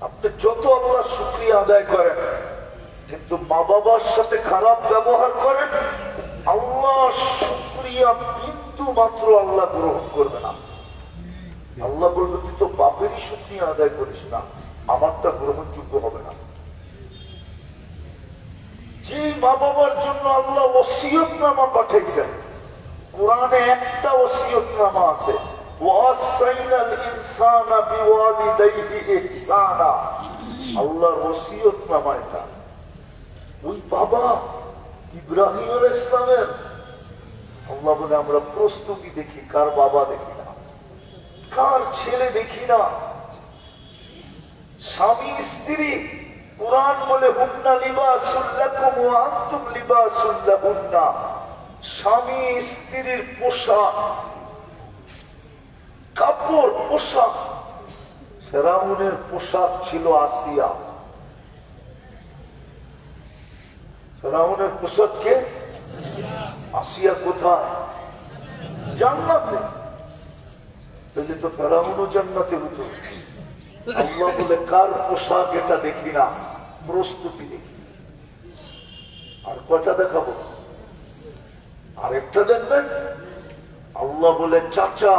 আপনি যত আল্লাহ শুকরিয়া আদায় করেন, কিন্তু মা বাবার সাথে খারাপ ব্যবহার করেন, আল্লাহ শুকরিয়া বিন্দু মাত্র আল্লাহ গ্রহণ করবে না। আল্লাহ বলবে তুই তো বাপেরই শুকরিয়া আদায় করিস না, আমারটা গ্রহণযোগ্য হবে না। যে মা বাবার জন্য আল্লাহ ওসিয়তনামা পাঠাইছেন, কোরআনে একটা ওসিয়তনামা আছে, আল্লাহর ওসিয়তনামা এটা। ওই বাবা ইব্রাহিম আলাইহিস সালামের, আল্লাহ বলে আমরা প্রস্তুতি দেখি, কার বাবা দেখি না, কার ছেলে দেখি না। স্বামী স্ত্রী, কুরআন বলে হুন্না লিবাসুল লাকুম ওয়া আনতুম লিবাসুল লাহুন্না। স্বামী স্ত্রীর পোশাক, কাপড়, পোশাক। ফেরাউনের পোশাক ছিল আসিয়া। ফেরাউনের পোশাক কে? আসিয়া কোথায়? জান্নাতে। তাহলে তো ফেরাউনও জান্নাতে হতো। আল্লাহ বলে কার পোশাক এটা দেখি না, প্রস্তুতি দেখি। আর কয়টা দেখাবো? আরেকটা দেখবেন, আল্লাহ বলে চাচা,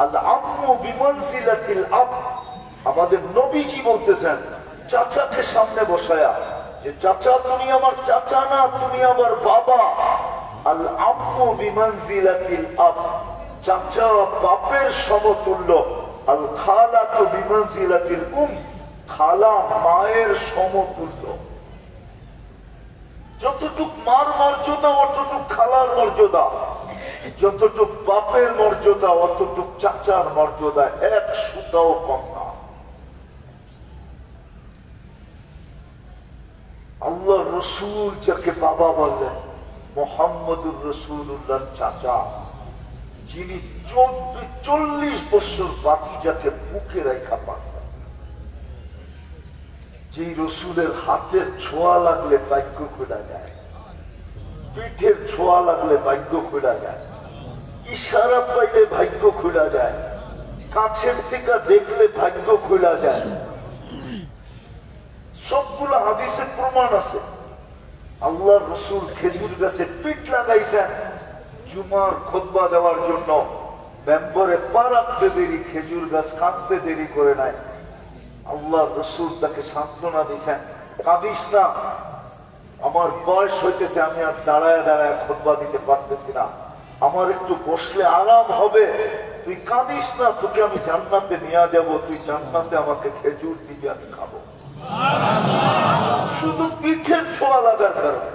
আল আম্মু বিমানজিলাতিল আব। আমাদের নবীজি বলতেছেন চাচাকে সামনে বসায়া, যে চাচা তুমি আমার চাচা না, তুমি আমার বাবা। আল আম্মু বিমানজিলাতিল আব, চাচা বাপের সমতুল্য। আল খালাতু বিমানজিলাতিল উম, খালা মায়ের সমতুল্য। যতটুক মার মর্যাদা অতটুক খালার মর্যাদা, যতটুক বাপের মর্যাদা অতটুক চাচার মর্যাদা, এক সুতাও কম না। আল্লাহ রসুল যাকে বাবা বললেন, মুহাম্মদুর রাসূলুল্লাহ চাচা, যিনি 40 বছর বাকি যাকে বুকে রেখা পাচ্ছেন, যে রসুলের হাতের ছোঁয়া লাগলে ভাগ্য খোলা যায়, পিঠের ছোঁয়া লাগলে ভাগ্য খোলা যায়, ইশারা পাইলে ভাগ্য খোলা যায়, কাছের থেকে দেখলে ভাগ্য খোলা যায়। সবগুলো হাদিসে প্রমাণ আছে। আল্লাহ রসুল খেজুর গাছে পিঠ লাগাইছেন জুমার খুতবা দেওয়ার জন্য। মেম্বরে পা রাখতে দেরি, খেজুর গাছ কাঁদতে দেরি করে নাই। আল্লাহ রসুল তাকে সান্ত্বনা দিচ্ছেন, কাঁদিস না, আমার বয়স হইতেছে, আমি আর দাঁড়ায় দাঁড়ায় খুতবা দিতে পারতেছি না, আমার একটু বসলে আরাম হবে, তুই কাঁদিস না, তোকে আমি জান্নাতে নিয়ে যাবো, তুই জান্নাতে আমাকে খেজুর দিবি, আমি খাবো। শুধু পিঠের ছোঁয়া লাগার কারণে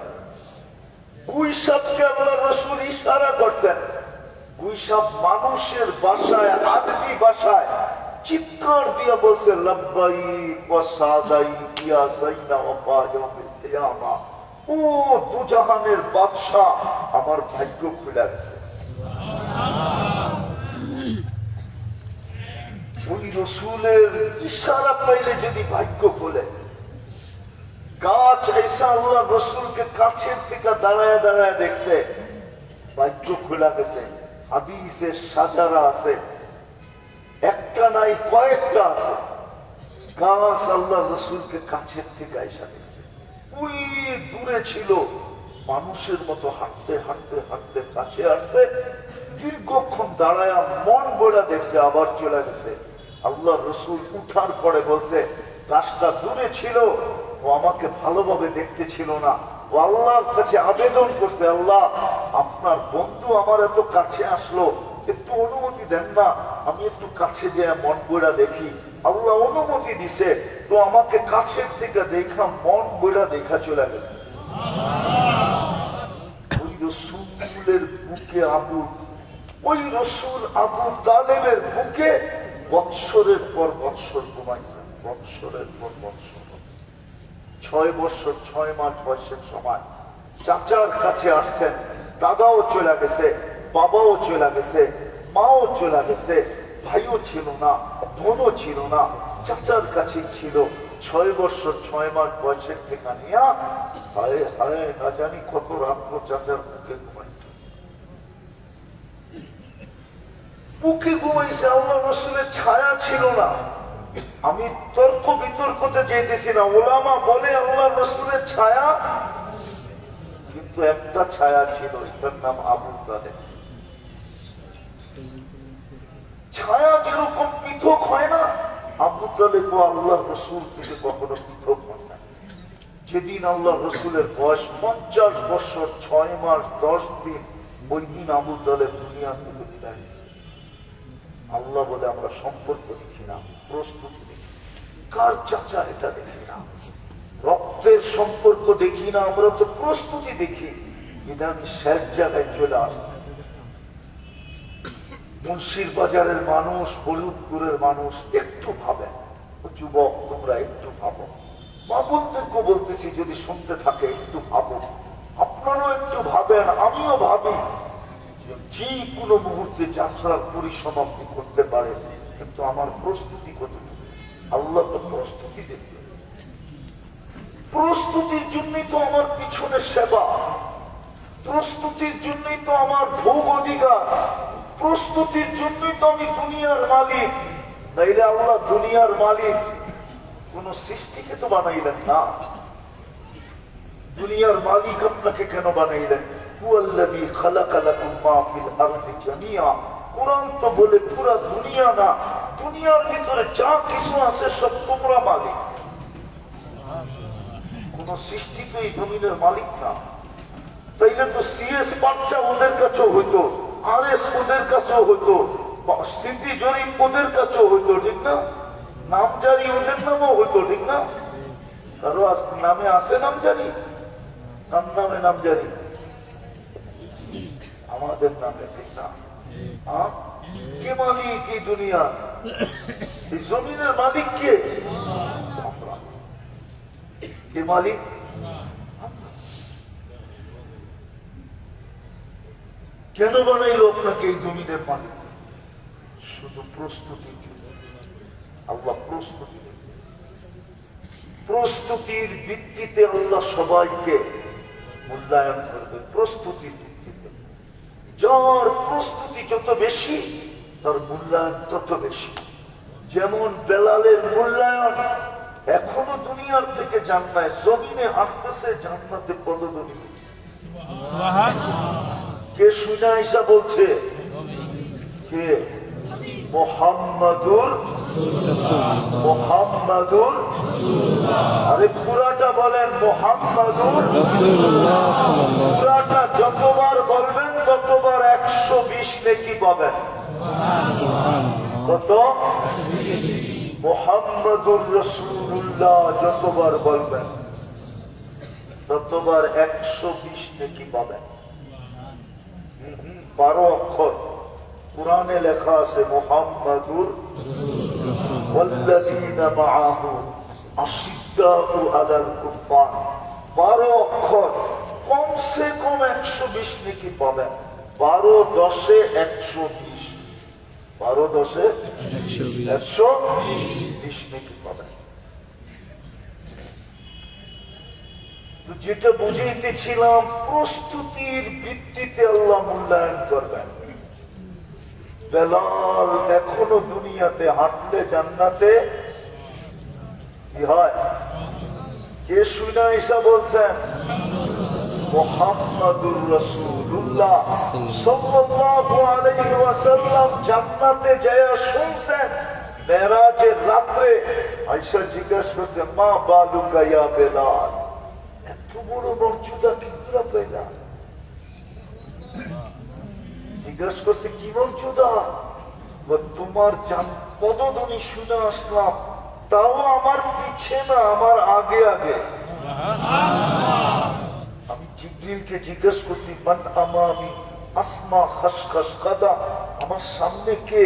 গুইসাপকে আল্লাহ রসুল ইশারা করতেন। গুইসাপ মানুষের ভাষায়, আরবি ভাষায় চিৎকার দিয়ে বলছে, লাব্বাইক ওয়া সাদাইক ইয়া যাইনা ওয়া ইয়াউমিল কিয়ামা। ও দুজাহানের বাদশা, আমার ভাগ্য খুলে গেছে। ওই রসুলের ইশারা পাইলে যদি ভাগ্য খোলে, গাছ এসে আল্লাহ রসুলকে কাছের থেকে দাঁড়ায় দাঁড়ায় দেখছে, ভাগ্য খোলা গেছে। হাদিসে সাজারা আছে, একটা নাই কয়েকটা আছে। গাছ আল্লাহ রসুলকে কাছের থেকে এসে দেখছে, ওই দূরে ছিল, মানুষের মতো হাঁটতে হাঁটতে হাঁটতে কাছে আসছে, দীর্ঘক্ষণ দাঁড়ায় মন বইলা দেখছে, আবার চলে গেছে। আল্লাহ রসুল উঠার পরে বলছে, গাছটা দূরে ছিল, ও আমাকে ভালোভাবে দেখতে ছিল না, ও আল্লাহর কাছে আবেদন করছে, আল্লাহ আপনার বন্ধু আমার এত কাছে আসলো, একটু অনুমতি দেন না, আমি একটু কাছে যেয়ে মন বইরা দেখি। আল্লাহ অনুমতি দিছে, তো আমাকে কাছের থেকে দেখা মন বইরা দেখা চলে গেছে। ওই রসুলের বুকে আবু, ওই রসুল আবু তালেবের বুকে বৎসরের পর বৎসর ঘুমাইছেন, বৎসরের পর বৎসর। 6 বছর 6 মাস বয়সের সময় চাচার কাছে আসছেন। দাদাও চলে গেছে, বাবাও চলে গেছে, মাও চলে গেছে, ভাইও ছিল না, বোনও ছিল না, চাচার কাছে ছিল। 6 বছর 6 মাস বয়সের থেকে নিয়া হায় হায় না জানি কত রাত্র চাচার মুখে ঘুমাইছে, মুখে ঘুমাইছে। আল্লাহ রসুলের ছায়া ছিল না। আমি তর্ক বিতর্কতে যেতেছি না। ওলামা বলে আল্লাহ রসুলের ছায়া, কিন্তু একটা ছায়া ছিল, এটার নাম আবু তালেব। ছায়া যেরকম পৃথক হয় না, আবু তালেব আল্লাহ রসুল থেকে কখনো পৃথক হয় না। যেদিন আল্লাহ রসুলের বয়স 50 বছর 6 মাস 10 দিন, ওই দিন আবু তালেব দুনিয়া থেকে বিদায় নিয়েছে। আল্লাহ বলে আমরা সম্পর্ক দেখি না, প্রস্তুতি দেখি। কার চাচা এটা দেখি না, রক্তের সম্পর্ক দেখি না, আমরা তো প্রস্তুতি দেখি। এটা আমি শেষ জায়গায় চলে আসছি। মুন্সির বাজারের মানুষ, ফরিদপুরের মানুষ একটু ভাবেন, যুবক তোমরা একটু ভাবো, বাবনদেরকে বলতেছি যদি শুনতে থাকে একটু ভাবো, আপনারাও একটু ভাবেন, আমিও ভাবি। যে কোনো মুহূর্তে যাত্রার পরিসমাপ্তি করতে পারে, কিন্তু আমার প্রস্তুতি কতটুকু? আল্লাহ তো প্রস্তুতি দেখবে। প্রস্তুতির জন্যই তো আমার পিছনে সেবা, প্রস্তুতির জন্যই তো আমার ভোগ অধিকার, প্রস্তুতির জন্যই তো আমি দুনিয়ার মালিক। নাইলে আল্লাহ দুনিয়ার মালিক কোন সৃষ্টিকে তো বানাইলেন না। দুনিয়ার মালিক আপনাকে কেন বানাইলেন? কোরআন তো বলে পুরা দুনিয়া না, দুনিয়ার ভিতরে যা কিছু আছে সব তোমরা মালিক। কোন সৃষ্টি তো এই জমিনের মালিক না। তাইলে তো সিএস বাচ্চা ওদের কাছেও হইতো, আরএস ওদের কাছেও হইতো, স্মৃতি জরিপ ওদের কাছেও হইতো, ঠিক না? নামজারি ওদের নামও হইতো, ঠিক না? কারো নামে আছে নামজারি? নামে নামজারি আমাদের নামে, ঠিক না? কে মালিক এই দুনিয়া? এই জমিনের মালিক কে? কে মালিক? কেন বানাইল আপনাকে এই জমিনের মালিক? শুধু প্রস্তুতির জন্য। আল্লাহ প্রস্তুতি, প্রস্তুতির ভিত্তিতে আল্লাহ সবাইকে মূল্যায়ন করবে। প্রস্তুতির ভিত্তিতে যার প্রস্তুতি যত বেশি, তার মূল্যায়ন তত বেশি। যেমন বেলালের মূল্যায়ন এখনো দুনিয়ার থেকে জান্নায়, জমিনে হাঁটতেছে, জান্নাতে পদধ্বনি। কে শুনা ঈসা বলছে? কে? মোহাম্মদুর মোহাম্মদুর, আরে পুরাটা বলেন মোহাম্মদুর। পুরাটা যতবার বলবেন ততবার 120 নেকি পাবেন। কত? মোহাম্মদুর রাসূলুল্লাহ যতবার বলবেন ততবার 120 নেকি পাবেন। 12 অক্ষর কুরআনে লেখা আছে মুহাম্মাদুর ওয়াল্লাযীনা মাআহু আশিদ্দাউ আলাল কুফার। 12 অক্ষর, কমসে কম 120 নেকি পাবেন। 12 10 120, 12 10 120 নেকি পাবেন। তো যেটা বুঝাইতেছিলাম, প্রস্তুতির ভিত্তিতে আল্লাহ মূল্যায়ন করবেন। বেলাল এখনো দুনিয়াতে হাঁটলে জান্নাতে কি হয়? কে শুনা ঈসা বলছেন? মুহাম্মাদুর রাসূলুল্লাহ সাল্লাল্লাহু আলাইহি ওয়াসাল্লাম জান্নাতে যায় শুনছেন। মেরাজের রাতে আয়েশা জিজ্ঞাসা করছে, মা বালুকা ইয়া বেলাল, এত বড় মর্যাদা কি করে পেলা? জিজ্ঞাসা করছে কি মর্যাদা? তোমার পদধ্বনি শুনে আসলাম, তাও আমার পিছে না, আমার আগে আগে। আমি জিবরিলকে জিজ্ঞাসা করছি, মান আমামি আসমা খাসখাস কাদা, আমার সামনে কে?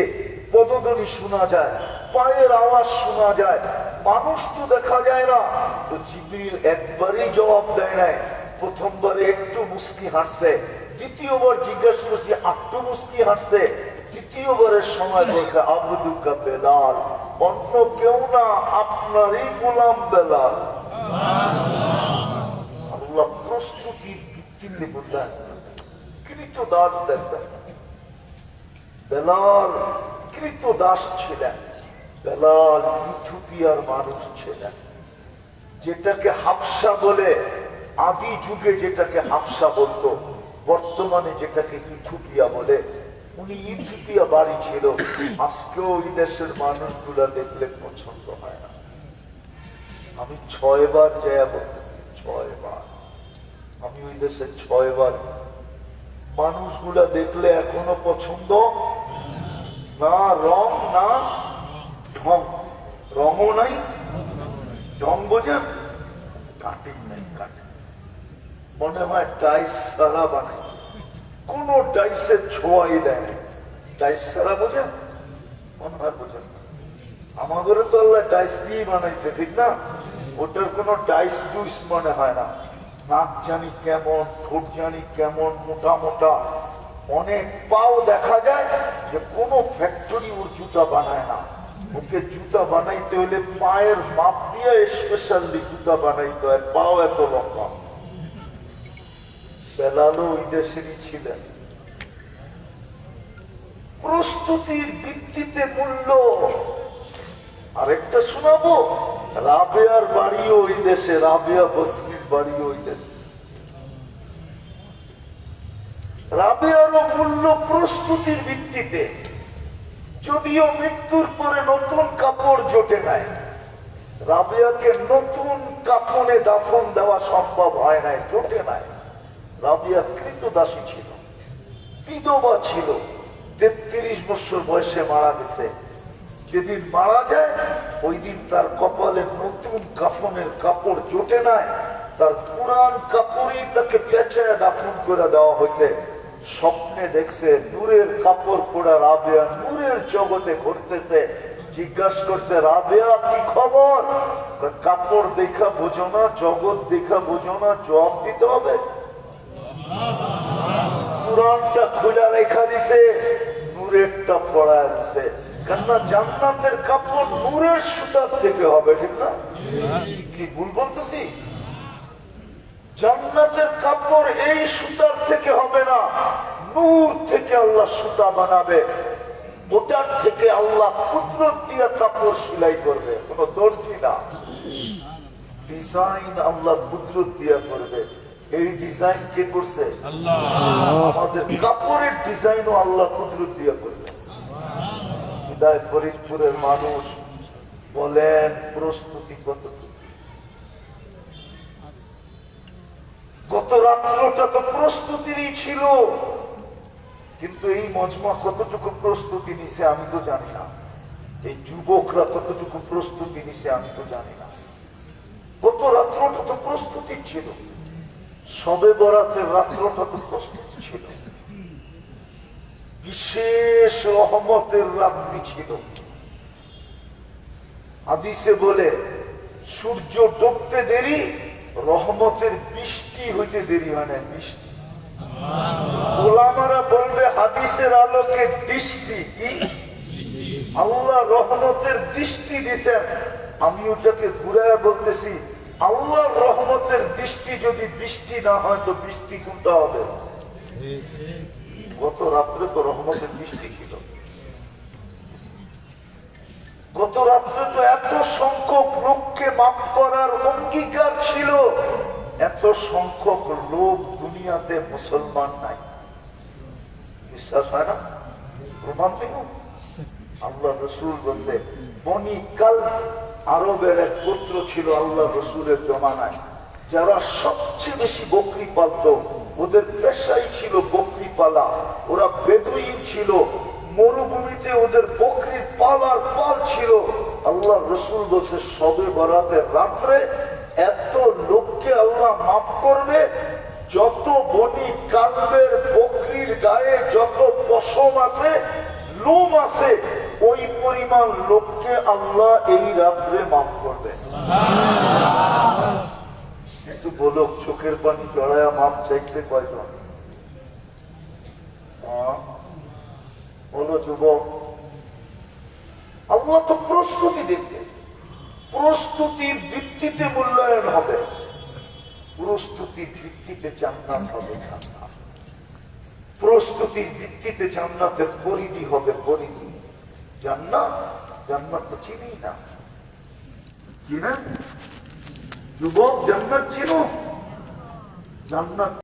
পদধ্বনি শোনা যায়, পায়ের আওয়াজ শোনা যায়, মানুষ তো দেখা যায় না। তো জিবরিল একবারই জবাব দেয় নাই, প্রথমবারে একটু মুস্কি হাসছে, দ্বিতীয়বার জিজ্ঞাসা করছি আটটু মুস্কি হাসছে, তৃতীয়বারের সময় বলছে আবদুকা বেলাল, অন্য কেউ না, আপনারই গোলাম বেলাল। আল্লাহ প্রস্তুতির ভিত্তিতে বললেন, কৃত দাস দেখবেন। বেলাল কৃত দাস ছিলেন, বেলাল ইথিওপিয়ার মানুষ ছিলেন, যেটাকে হাবশা বলে, আদি যুগে যেটাকে হাবশা বলতো, বর্তমানে যেটাকে ইথিওপিয়া বলে। উনি ইথিওপিয়া বাড়ি ছিল। আজকেও ওই দেশের মানুষগুলা দেখলে পছন্দ হয় না। আমি 6 বার যাইয়া বলতেছি, 6 বার আমি ওই দেশে 6 বার। মানুষগুলা দেখলে এখনো পছন্দ না, রং না ঢং, রঙও নাই, ঢং বোঝেন, কাটিং নাই, কাটিং মনে হয় ডাইস সারা বানাইছে, কোন ডাইসের ছোঁয়াই দেয়। ডাইস সারা বোঝেন, মনে হয় বোঝেন। আমাদের তো আল্লাহ ডাইস দিয়ে বানাইছে, ঠিক না? ওটার কোন ডাইস জুইস মনে হয় না। নাক জানি কেমন, ঠোঁট জানি কেমন, মোটা মোটা অনেক পাও দেখা যায় যে কোন ফ্যাক্টরি ওর জুতা বানায় না। ওকে জুতা বানাইতে হলে পায়ের মাপ দিয়ে স্পেশালি জুতা বানাইতে হয়, পাও এত লম্বা। বেলালও ওই দেশেরই ছিলেন। প্রস্তুতির ভিত্তিতে মূল্য। আরেকটা শোনাবো, রাবেয়ার বাড়িও ওই দেশে, রাবেয়া বসরির বাড়িও ওই দেশে। রাবেয়ারও মূল্য প্রস্তুতির ভিত্তিতে। যদিও মৃত্যুর পরে নতুন কাপড় জোটে নাই, রাবেয়াকে নতুন কাফনে দাফন দেওয়া সম্ভব হয় নাই, জোটে নাই। রাবেয়া কৃতদাসী ছিল, বিধবা ছিল, 33 বছর বয়সে মারা গেছে। যেদিন মারা যায় ওই দিন তার কপালে নতুন কাফনের কাপড় জোটে নাই, তার পুরান কাপড়ই তাকে পেঁচায় দাফন করে দেওয়া হয়েছে। স্বপ্নে দেখছে নূরের কাপড় পরা রাবেয়া নূরের জগতে ঘুরতেছে। জিজ্ঞাসা করছে, রাবেয়া কি খবর? কাপড় দেখা বোঝো না, জগৎ দেখা বোঝো না, জবাব দিতে হবে। পুরানটা খোলা রেখা দিছে, নূরেরটা পড়ায় দিছে। কেননা জান্নাতের কাপড় নূরের সুতার থেকে হবে, ঠিক না? কি ভুল বলতেছি? জান্নাতের কাপড় এই সুতার থেকে হবে না, নূর থেকে আল্লাহ সুতা বানাবে। ওটার থেকে আল্লাহ কুদরত দিয়ে কাপড় সেলাই করবে, কোন দর্জি না। ডিজাইন আল্লাহ কুদরত দিয়ে করবে। এই ডিজাইন কে করছে? আল্লাহ। আমাদের কাপড়ের ডিজাইনও আল্লাহ কুদরত দিয়ে করবে। বিদায় ফরিদপুরের মানুষ বলেন, প্রস্তুতি কতটুকু? গত রাত্রটা তো প্রস্তুতিরই ছিল, কিন্তু এই মজমা কতটুকু প্রস্তুতি নিছে আমি তো জানি না। এই যুবকরা কতটুকু প্রস্তুতি নিছে আমি তো জানি না। গত রাত্রটা তো প্রস্তুতি ছিল, শবে বরাতের রাত্রটা তো প্রস্তুতি ছিল, বিশেষ রহমতের রাত্রি ছিল। হাদিসে বলে সূর্য ডুবতে দেরি, রহমতের বৃষ্টি হইতে দেরি হয় না, বৃষ্টি। ওলামারা বলবে হাদিসের আলোকে বৃষ্টি কি? আল্লাহ রহমতের বৃষ্টি দিছেন। আমি ওটাকে ঘুরায় বলতেছি, আল্লাহর রহমতের বৃষ্টি যদি বৃষ্টি না হয় তো বৃষ্টি কোনটা হবে? গত রাত্রে তো রহমতের বৃষ্টি ছিল। গত রাত্রে তো এত সংখ্যক লোককে মাফ করার অঙ্গীকার ছিল, এত সংখ্যক লোক দুনিয়াতে মুসলমান নাই। বিশ্বাস হয় না? প্রমাণ দেব। আল্লাহ রসুল বলছে, বনি কাল আরবের এক পুত্র ছিল আল্লাহ রসুলের জমানায়, যারা সবচেয়ে বেশি বকরি পালত। ওদের পেশাই ছিল বকরি পালা। ওরা বেদুইন ছিল, মরুভূমিতে ওদের বকরির পালার পাল ছিল। আল্লাহ রসুল বলছে, শবে বরাতের রাত্রে এত লোককে আল্লাহ মাফ করবে, যত বনি কালবের বকরির গায়ে যত পশম আছে, লোম আছে, ওই পরিমাণ লোককে আল্লাহ এই রাত্রে মাফ করবে। কিন্তু বলো, চোখের পানি জড়ায়া মাপ চাইছে কয়জন? বলো যুবক। আল্লাহ তো প্রস্তুতি দেখবে, প্রস্তুতির ভিত্তিতে মূল্যায়ন হবে, প্রস্তুতির ভিত্তিতে জান্নাত হবে। জান্নাত প্রস্তুতির ভিত্তিতে জান্নাতের পরিধি হবে, পরিধি। জান্নাত জান্নাত তো চিনি না, কি না যুবক? জান্নাত চিনো? জান্নাত